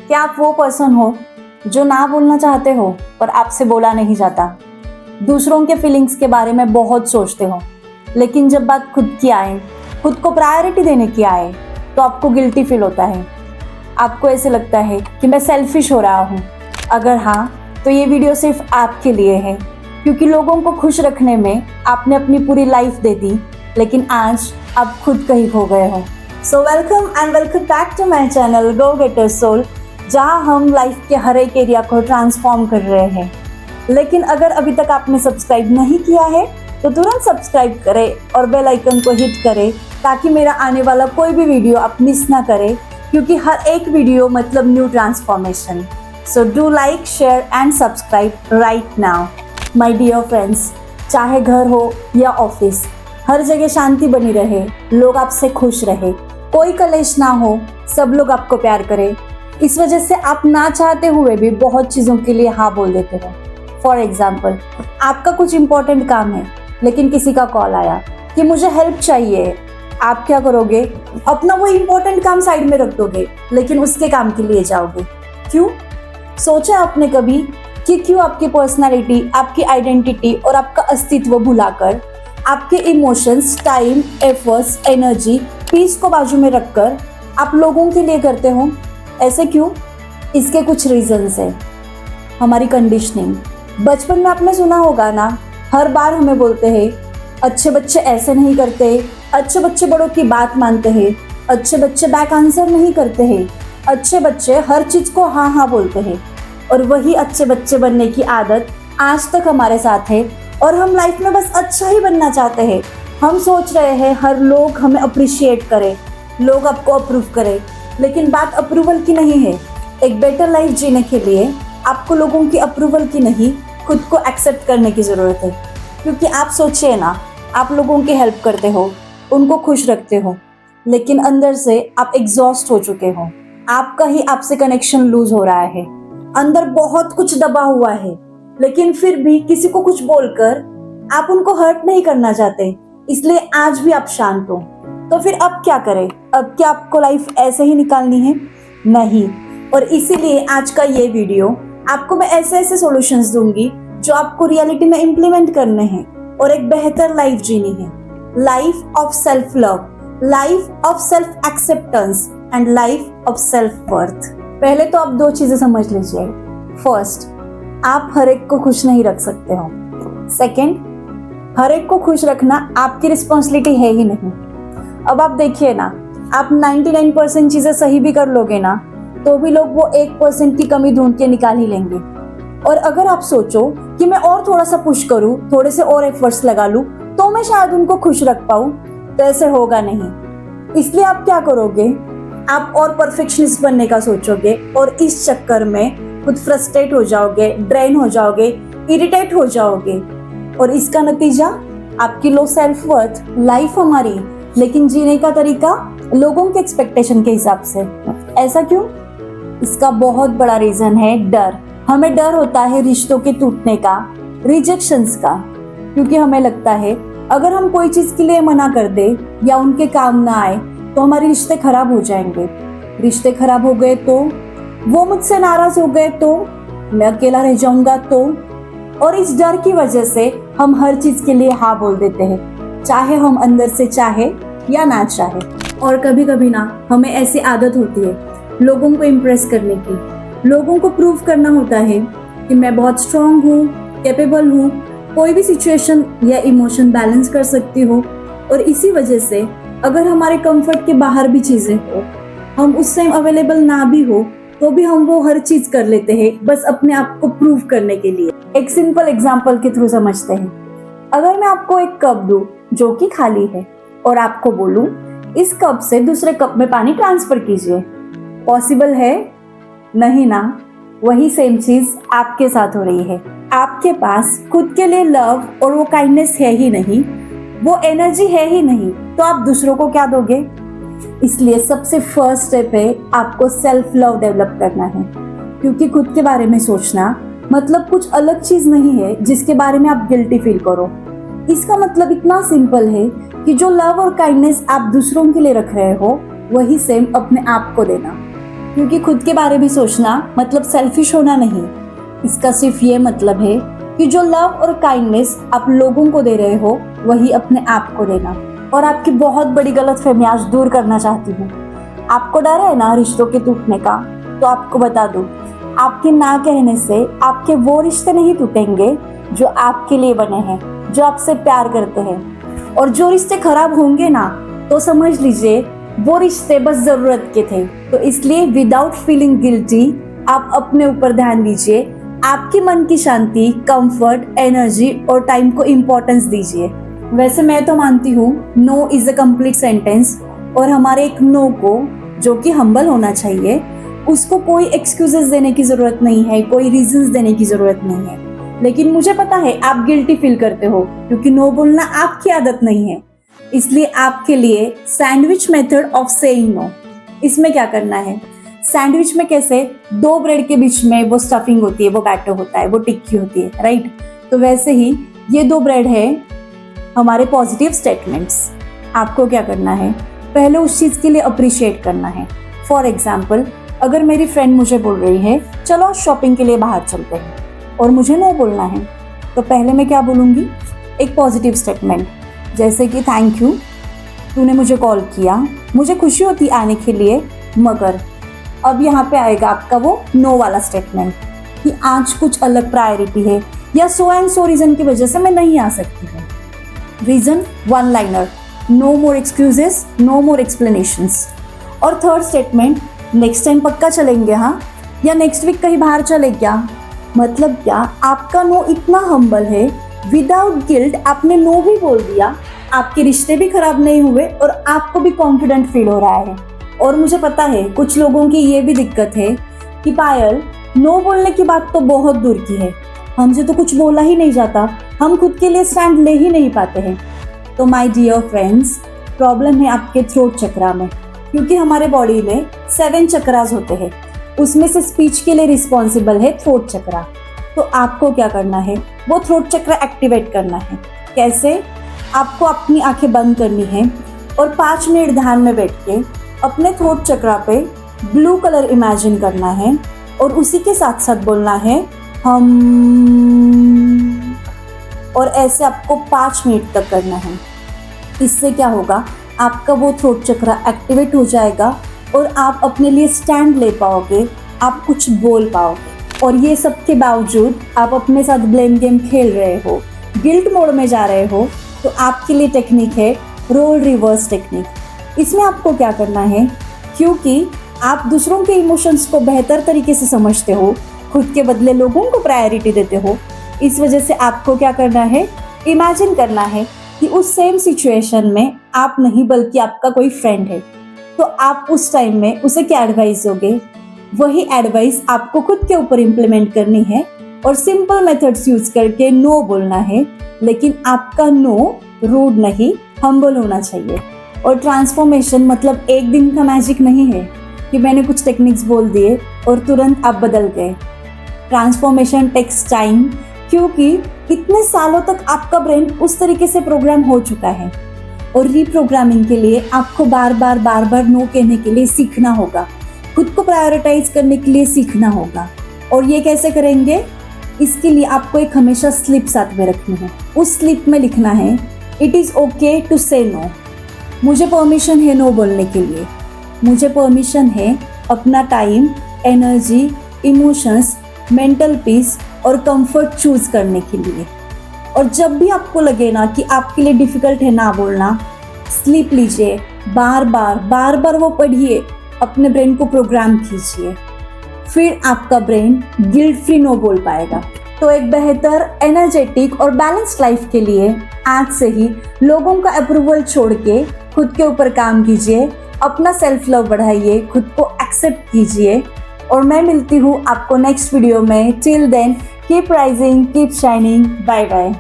क्या आप वो पर्सन हो जो ना बोलना चाहते हो पर आपसे बोला नहीं जाता, दूसरों के फीलिंग्स के बारे में बहुत सोचते हो, लेकिन जब बात खुद की आए, खुद को प्रायोरिटी देने की आए, तो आपको गिल्टी फील होता है। आपको ऐसे लगता है कि मैं सेल्फिश हो रहा हूँ। अगर हाँ, तो ये वीडियो सिर्फ आपके लिए है, क्योंकि लोगों को खुश रखने में आपने अपनी पूरी लाइफ दे दी, लेकिन आज आप खुद कहीं खो गए हो। So welcome back to my channel go getter soul, जहाँ हम लाइफ के हर एक एरिया को ट्रांसफॉर्म कर रहे हैं। लेकिन अगर अभी तक आपने सब्सक्राइब नहीं किया है तो तुरंत सब्सक्राइब करें और बेल आइकन को हिट करें, ताकि मेरा आने वाला कोई भी वीडियो आप मिस ना करें, क्योंकि हर एक वीडियो मतलब new transformation. So do like, share and subscribe right now my dear friends. चाहे घर हो या ऑफिस, हर जगह शांति बनी रहे, लोग आपसे खुश रहे, कोई कलेश ना हो, सब लोग आपको प्यार करें। इस वजह से आप ना चाहते हुए भी बहुत चीज़ों के लिए हाँ बोल देते हो। फॉर एग्जाम्पल, आपका कुछ इंपॉर्टेंट काम है, लेकिन किसी का कॉल आया कि मुझे हेल्प चाहिए। आप क्या करोगे? अपना वो इंपॉर्टेंट काम साइड में रख दोगे, लेकिन उसके काम के लिए जाओगे। क्यों? सोचा आपने कभी कि क्यों आपकी पर्सनालिटी, आपकी आइडेंटिटी और आपका अस्तित्व भुलाकर आपके emotions, time, efforts, energy, peace को बाजू में रखकर आप लोगों के लिए करते हो? ऐसे क्यों? इसके कुछ रीजंस है। हमारी कंडीशनिंग। बचपन में आपने सुना होगा ना, हर बार हमें बोलते हैं अच्छे बच्चे ऐसे नहीं करते, अच्छे बच्चे बड़ों की बात मानते हैं, अच्छे बच्चे बैक आंसर नहीं करते हैं, अच्छे बच्चे हर चीज़ को हाँ हाँ बोलते हैं। और वही अच्छे बच्चे बनने की आदत आज तक हमारे साथ है, और हम लाइफ में बस अच्छा ही बनना चाहते हैं। हम सोच रहे हैं हर लोग हमें अप्रिशिएट करें, लोग आपको अप्रूव करें, लेकिन बात अप्रूवल की नहीं है। एक बेटर लाइफ जीने के लिए आपको लोगों की अप्रूवल की नहीं, खुद को एक्सेप्ट करने की ज़रूरत है। क्योंकि आप सोचिए ना, आप लोगों की हेल्प करते हो, उनको खुश रखते हो, लेकिन अंदर से आप एग्जॉस्ट हो चुके हो। आपका ही आपसे कनेक्शन लूज हो रहा है, अंदर बहुत कुछ दबा हुआ है, लेकिन फिर भी किसी को कुछ बोलकर आप उनको हर्ट नहीं करना चाहते, इसलिए आज भी आप शांत हो। तो फिर अब क्या करें? अब क्या आपको लाइफ ऐसे ही निकालनी है? नहीं। और इसीलिए आज का ये वीडियो आपको मैं ऐसे ऐसे सॉल्यूशंस दूंगी जो आपको रियलिटी में इम्प्लीमेंट करने हैं और एक बेहतर लाइफ जीनी है। Life of self love, life of self acceptance and life of self worth. पहले तो आप दो चीजें समझ लीजिए। फर्स्ट, आप हर एक को खुश नहीं रख सकते हो। सेकंड, हर एक को खुश रखना आपकी रिस्पॉन्सिबिलिटी है ही नहीं। अब आप देखिए ना, आप 99% चीजें सही भी कर लोगे ना, तो भी लोग वो 1% की कमी ढूंढ के निकाल ही लेंगे। और अगर आप सोचो कि मैं और थोड़ा सा पुश करूं, थोड़े से और एफर्ट्स लगा लूं, तो मैं शायद उनको खुश रख पाऊं, तो ऐसे होगा नहीं। इसलिए आप क्या करोगे? आप और परफेक्शनिस्ट बनने का सोचोगे, और इस चक्कर में खुद फ्रस्ट्रेट हो जाओगे, ड्रेन हो जाओगे, इरिटेट हो जाओगे, और इसका नतीजा आपकी लो सेल्फ वर्थ। लाइफ हमारी, लेकिन जीने का तरीका लोगों के एक्सपेक्टेशन के हिसाब से। ऐसा क्यों? इसका बहुत बड़ा रीजन है डर। हमें डर होता है रिश्तों के टूटने का, रिजेक्शंस का, क्योंकि हमें लगता है अगर हम कोई चीज के लिए मना कर दे या उनके काम ना आए तो हमारे रिश्ते खराब हो जाएंगे। रिश्ते खराब हो गए तो, वो मुझसे नाराज हो गए तो, मैं अकेला रह जाऊंगा तो। और इस डर की वजह से हम हर चीज के लिए हाँ बोल देते हैं, चाहे हम अंदर से चाहे या ना चाहे। और कभी कभी ना, हमें ऐसी आदत होती है लोगों को इम्प्रेस करने की। लोगों को प्रूव करना होता है कि मैं बहुत स्ट्रांग हूँ, कैपेबल हूँ, कोई भी सिचुएशन या इमोशन बैलेंस कर सकती हूँ। और इसी वजह से अगर हमारे कंफर्ट के बाहर भी चीज़ें हो, हम उस टाइम अवेलेबल ना भी हो, तो भी हम वो हर चीज़ कर लेते हैं, बस अपने आप को प्रूव करने के लिए। एक सिंपल एग्जाम्पल के थ्रू समझते हैं। अगर मैं आपको एक कप दूँ जो कि खाली है, और आपको बोलूँ इस कप से दूसरे कप में पानी ट्रांसफर कीजिए, पॉसिबल है? नहीं ना। वही सेम चीज आपके साथ हो रही है। आपके पास खुद के लिए लव और वो काइंडनेस है ही नहीं, वो एनर्जी है ही नहीं, तो आप दूसरों को क्या दोगे? इसलिए सबसे फर्स्ट स्टेप है आपको सेल्फ लव डेवलप करना है, क्योंकि खुद के बारे में सोचना मतलब कुछ अलग चीज नहीं है जिसके बारे में आप गिल्टी फील करो। इसका मतलब इतना सिंपल है कि जो लव और काइंडनेस आप दूसरों के लिए रख रहे हो, वही सेम अपने आप को देना। क्योंकि खुद के बारे में सोचना मतलब सेल्फिश होना नहीं, इसका सिर्फ ये मतलब है कि जो लव और काइंडनेस आप लोगों को दे रहे हो वही अपने आप को देना। और आपकी बहुत बड़ी गलतफहमी आज दूर करना चाहती हूँ। आपको डर है ना रिश्तों के टूटने का, तो आपको बता दूं, आपके ना कहने से आपके वो रिश्ते नहीं टूटेंगे जो आपके लिए बने हैं, जो आपसे प्यार करते हैं। और जो रिश्ते खराब होंगे ना, तो समझ लीजिए वो रिश्ते बस जरूरत के थे। तो इसलिए विदाउट फीलिंग गिल्टी आप अपने ऊपर ध्यान दीजिए, आपकी मन की शांति, कंफर्ट, एनर्जी और टाइम को इम्पोर्टेंस दीजिए। वैसे मैं तो मानती हूँ no is a complete sentence, और हमारे एक नो को, जो कि हम्बल होना चाहिए, उसको कोई एक्सक्यूजेस देने की जरूरत नहीं है, कोई रीजंस देने की जरूरत नहीं है। लेकिन मुझे पता है आप गिल्टी फील करते हो, क्योंकि नो बोलना आपकी आदत नहीं है। इसलिए आपके लिए sandwich method of saying no. इसमें क्या करना है, सैंडविच में कैसे दो ब्रेड के बीच में वो स्टफिंग होती है, वो बैटर होता है, वो टिक्की होती है, राइट? तो वैसे ही ये दो ब्रेड है हमारे पॉजिटिव स्टेटमेंट्स। आपको क्या करना है, पहले उस चीज के लिए अप्रिशिएट करना है। फॉर एग्जाम्पल, अगर मेरी फ्रेंड मुझे बोल रही है चलो शॉपिंग के लिए बाहर चलते हैं, और मुझे नो बोलना है, तो पहले मैं क्या बोलूँगी, एक पॉजिटिव स्टेटमेंट, जैसे कि थैंक यू, तूने मुझे कॉल किया, मुझे खुशी होती आने के लिए, मगर अब यहाँ पे आएगा आपका वो नो वाला स्टेटमेंट कि आज कुछ अलग प्रायोरिटी है, या सो एंड सो रीज़न की वजह से मैं नहीं आ सकती हूँ। रीज़न वन लाइनर, नो मोर एक्सक्यूजेस, नो मोर एक्सप्लेनेशंस। और थर्ड स्टेटमेंट, नेक्स्ट टाइम पक्का चलेंगे हाँ, या नेक्स्ट वीक कहीं बाहर चले क्या। मतलब क्या, आपका नो इतना हम्बल है, विदाउट गिल्ट आपने नो भी बोल दिया, आपके रिश्ते भी खराब नहीं हुए और आपको भी कॉन्फिडेंट फील हो रहा है। और मुझे पता है कुछ लोगों की ये भी दिक्कत है कि पायल, नो बोलने की बात तो बहुत दूर की है, हमसे तो कुछ बोला ही नहीं जाता, हम खुद के लिए स्टैंड ले ही नहीं पाते हैं। तो माय डियर फ्रेंड्स, प्रॉब्लम है आपके थ्रोट चक्रा में, क्योंकि हमारे बॉडी में 7 चक्रास होते हैं, उसमें से स्पीच के लिए रिस्पॉन्सिबल है थ्रोट चक्रा। तो आपको क्या करना है, वो थ्रोट चक्रा एक्टिवेट करना है। कैसे? आपको अपनी आंखें बंद करनी है और 5 मिनट ध्यान में बैठ के अपने थ्रोट चक्रा पे ब्लू कलर इमेजिन करना है, और उसी के साथ साथ बोलना है हम, और ऐसे आपको 5 मिनट तक करना है। इससे क्या होगा, आपका वो थ्रोट चक्रा एक्टिवेट हो जाएगा और आप अपने लिए स्टैंड ले पाओगे, आप कुछ बोल पाओगे। और ये सब के बावजूद आप अपने साथ ब्लेम गेम खेल रहे हो, गिल्ट मोड में जा रहे हो, तो आपके लिए टेक्निक है रोल रिवर्स टेक्निक। इसमें आपको क्या करना है, क्योंकि आप दूसरों के इमोशंस को बेहतर तरीके से समझते हो, खुद के बदले लोगों को प्रायोरिटी देते हो, इस वजह से आपको क्या करना है, इमेजिन करना है कि उस सेम सिचुएशन में आप नहीं बल्कि आपका कोई फ्रेंड है। तो आप उस टाइम में उसे क्या एडवाइस दोगे, वही एडवाइस आपको खुद के ऊपर इम्प्लीमेंट करनी है और सिंपल मेथड्स यूज करके नो बोलना है। लेकिन आपका नो रूड नहीं, हम्बल होना चाहिए। और ट्रांसफॉर्मेशन मतलब एक दिन का मैजिक नहीं है कि मैंने कुछ टेक्निक्स बोल दिए और तुरंत आप बदल गए। ट्रांसफॉर्मेशन टेक्स टाइम, क्योंकि इतने सालों तक आपका ब्रेन उस तरीके से प्रोग्राम हो चुका है, और रीप्रोग्रामिंग के लिए आपको बार बार नो कहने के लिए सीखना होगा, खुद को प्रायोरिटाइज करने के लिए सीखना होगा। और ये कैसे करेंगे, इसके लिए आपको एक हमेशा स्लिप साथ में रखनी है। उस स्लिप में लिखना है, इट इज़ ओके टू से नो। मुझे परमिशन है नो बोलने के लिए, मुझे परमिशन है अपना time, energy, emotions, mental peace और कंफर्ट चूज करने के लिए। और जब भी आपको लगे ना कि आपके लिए डिफिकल्ट है ना बोलना, स्लीप लीजिए, बार बार वो पढ़िए, अपने ब्रेन को प्रोग्राम कीजिए, फिर आपका ब्रेन गिल्ट फ्री नो बोल पाएगा। तो एक बेहतर, एनर्जेटिक और बैलेंस्ड लाइफ के लिए आज से ही लोगों का अप्रूवल छोड़ के खुद के ऊपर काम कीजिए, अपना सेल्फ लव बढ़ाइए, खुद को एक्सेप्ट कीजिए। और मैं मिलती हूँ आपको नेक्स्ट वीडियो में। Till then keep rising, keep shining, bye bye.